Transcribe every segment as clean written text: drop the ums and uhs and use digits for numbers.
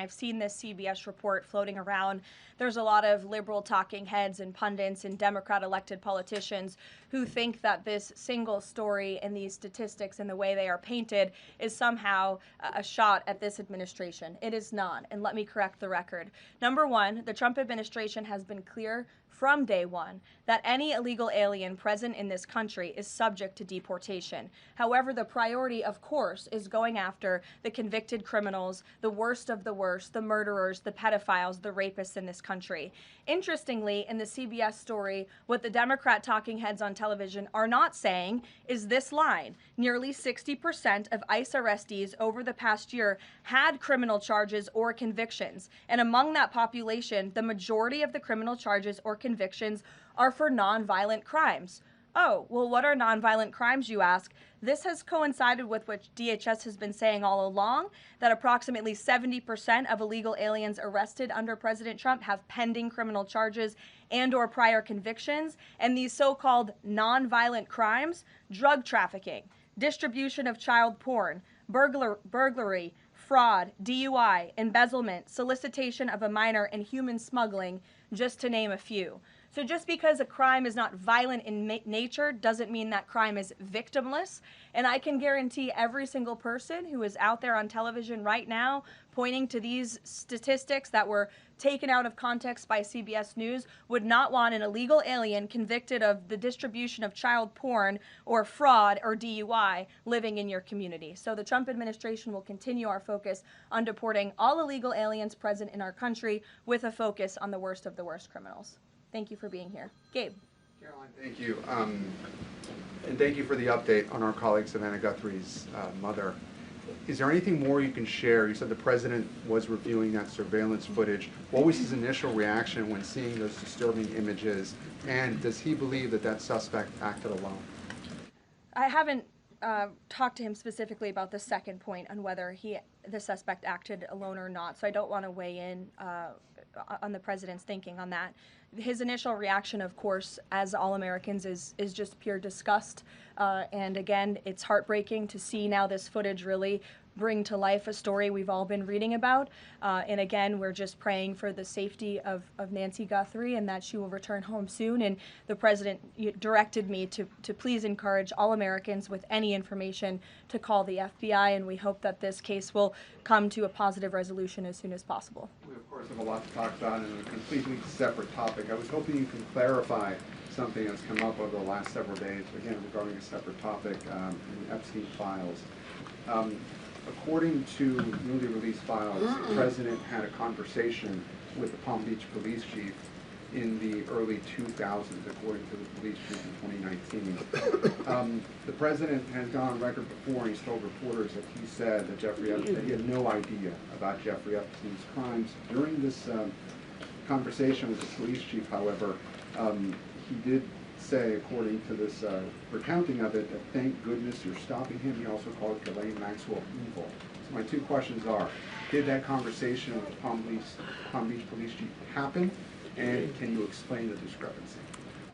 I've seen this CBS report floating around. There's a lot of liberal talking heads and pundits and Democrat elected politicians who think that this single story and these statistics and the way they are painted is somehow a shot at this administration. It is not, and let me correct the record. Number one, the Trump administration has been clear from day one that any illegal alien present in this country is subject to deportation. However, the priority, of course, is going after the convicted criminals, the worst of the worst, the murderers, the pedophiles, the rapists in this country. Interestingly, in the CBS story, what the Democrat talking heads on television are not saying is this line. Nearly 60% of ICE arrestees over the past year had criminal charges or convictions. And among that population, the majority of the criminal charges or convictions are for nonviolent crimes. Oh, well, what are nonviolent crimes, you ask? This has coincided with what DHS has been saying all along, that approximately 70% of illegal aliens arrested under President Trump have pending criminal charges and or prior convictions. And these so-called nonviolent crimes, drug trafficking, distribution of child porn, burglary, fraud, DUI, embezzlement, solicitation of a minor, and human smuggling, just to name a few. So just because a crime is not violent in nature doesn't mean that crime is victimless. And I can guarantee every single person who is out there on television right now pointing to these statistics that were taken out of context by CBS News would not want an illegal alien convicted of the distribution of child porn or fraud or DUI living in your community. So the Trump administration will continue our focus on deporting all illegal aliens present in our country with a focus on the worst of the worst criminals. Thank you for being here. Gabe. Karoline, thank you. And thank you for the update on our colleague Savannah Guthrie's mother. Is there anything more you can share? You said the president was reviewing that surveillance footage. What was his initial reaction when seeing those disturbing images? And does he believe that that suspect acted alone? I haven't talked to him specifically about the second point on whether the suspect acted alone or not, so I don't want to weigh in on the president's thinking on that. His initial reaction, of course, as all Americans, is just pure disgust. And again, it's heartbreaking to see now this footage really bring to life a story we've all been reading about. And again, we're just praying for the safety of Nancy Guthrie and that she will return home soon. And the president directed me to please encourage all Americans with any information to call the FBI, and we hope that this case will come to a positive resolution as soon as possible. We, of course, have a lot to talk about in a completely separate topic. I was hoping you can clarify something that's come up over the last several days, again, regarding a separate topic in the Epstein files. According to newly released files, the president had a conversation with the Palm Beach police chief in the early 2000s, according to the police chief in 2019. The president has gone on record before, and he's told reporters that he said that that he had no idea about Jeffrey Epstein's crimes. During this conversation with the police chief, however, he did say, according to this recounting of it, that thank goodness you're stopping him. He also called Ghislaine Maxwell evil. So my two questions are, did that conversation with the Palm Beach police chief happen? And can you explain the discrepancy?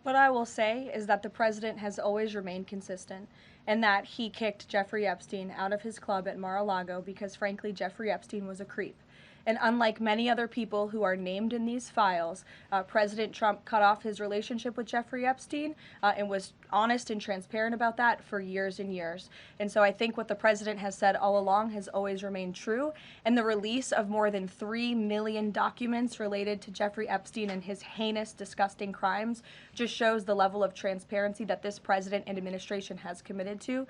What I will say is that the president has always remained consistent and that he kicked Jeffrey Epstein out of his club at Mar-a-Lago because, frankly, Jeffrey Epstein was a creep. And unlike many other people who are named in these files, President Trump cut off his relationship with Jeffrey Epstein and was honest and transparent about that for years and years. And so I think what the president has said all along has always remained true. And the release of more than 3 million documents related to Jeffrey Epstein and his heinous, disgusting crimes just shows the level of transparency that this president and administration has committed to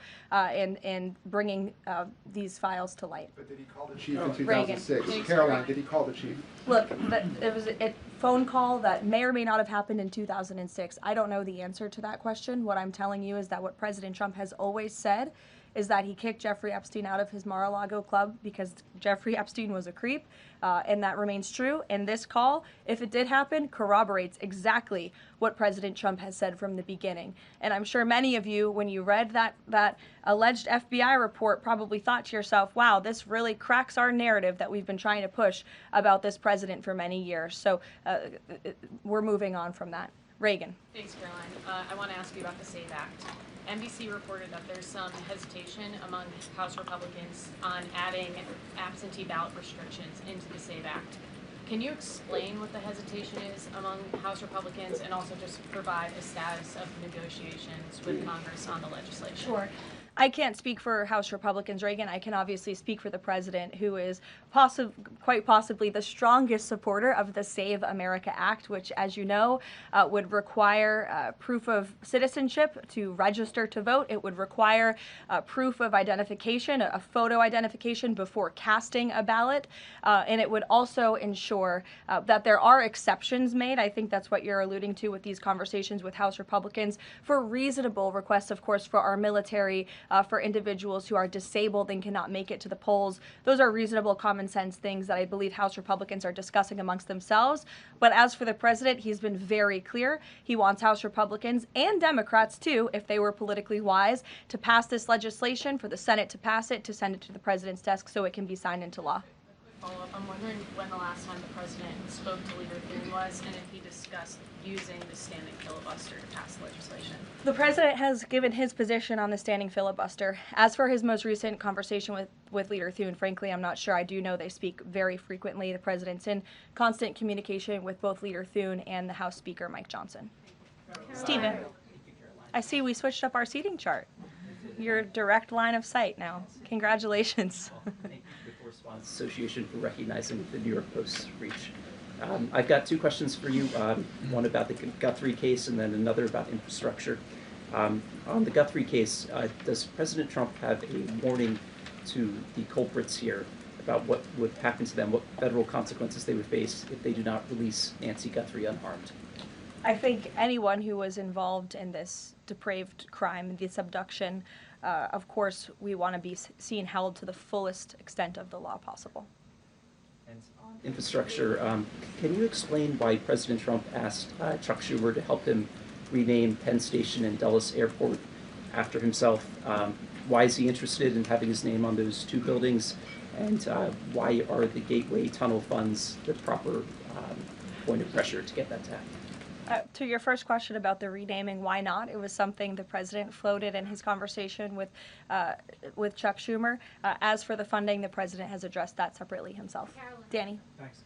in bringing these files to light. But did he call the chief in 2006? Karoline, did he call the chief? Look, it was a phone call that may or may not have happened in 2006. I don't know the answer to that question. What I'm telling you is that what President Trump has always said is that he kicked Jeffrey Epstein out of his Mar-a-Lago club because Jeffrey Epstein was a creep, and that remains true. And this call, if it did happen, corroborates exactly what President Trump has said from the beginning. And I'm sure many of you, when you read that alleged FBI report, probably thought to yourself, wow, this really cracks our narrative that we've been trying to push about this president for many years. So we're moving on from that. Reagan. Thanks, Caroline. I want to ask you about the SAVE Act. NBC reported that there's some hesitation among House Republicans on adding absentee ballot restrictions into the SAVE Act. Can you explain what the hesitation is among House Republicans and also just provide a status of negotiations with Congress on the legislation? Sure. I can't speak for House Republicans, Reagan. I can obviously speak for the president, who is quite possibly the strongest supporter of the Save America Act, which, as you know, would require proof of citizenship to register to vote. It would require proof of identification, a photo identification before casting a ballot, and it would also ensure that there are exceptions made. I think that's what you're alluding to with these conversations with House Republicans for reasonable requests, of course, for our military, for individuals who are disabled and cannot make it to the polls. Those are reasonable, common sense things that I believe House Republicans are discussing amongst themselves. But as for the president, he's been very clear. He wants House Republicans and Democrats, too, if they were politically wise, to pass this legislation, for the Senate to pass it, to send it to the president's desk so it can be signed into law. Follow-up. I'm wondering when the last time the president spoke to Leader Thune was, and if he discussed using the standing filibuster to pass legislation. The president has given his position on the standing filibuster. As for his most recent conversation with Leader Thune, frankly, I'm not sure. I do know they speak very frequently. The president's in constant communication with both Leader Thune and the House Speaker, Mike Johnson. Stephen, I see we switched up our seating chart. Your direct line of sight now. Congratulations. Response Association for recognizing the New York Post's reach. I've got two questions for you, one about the Guthrie case and then another about infrastructure. On the Guthrie case, does President Trump have a warning to the culprits here about what would happen to them, what federal consequences they would face if they do not release Nancy Guthrie unharmed? I think anyone who was involved in this depraved crime, this abduction, of course, we want to be seen held to the fullest extent of the law possible. And on infrastructure, can you explain why President Trump asked Chuck Schumer to help him rename Penn Station and Dulles Airport after himself? Why is he interested in having his name on those two buildings? And why are the Gateway Tunnel funds the proper point of pressure to get that to happen? To your first question about the renaming, why not? It was something the president floated in his conversation with Chuck Schumer. As for the funding, the president has addressed that separately himself. Karoline. Danny. Thanks,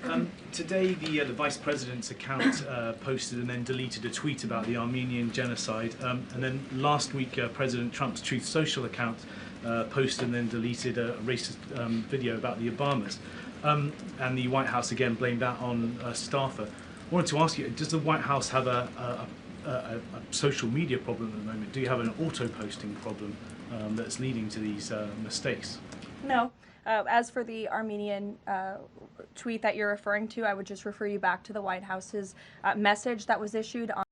Caroline. Today, the vice president's account posted and then deleted a tweet about the Armenian genocide. And then last week, President Trump's Truth Social account posted and then deleted a racist video about the Obamas. And the White House again blamed that on a staffer. I wanted to ask you, does the White House have a social media problem at the moment? Do you have an auto-posting problem that's leading to these mistakes? No. As for the Armenian tweet that you're referring to, I would just refer you back to the White House's message that was issued on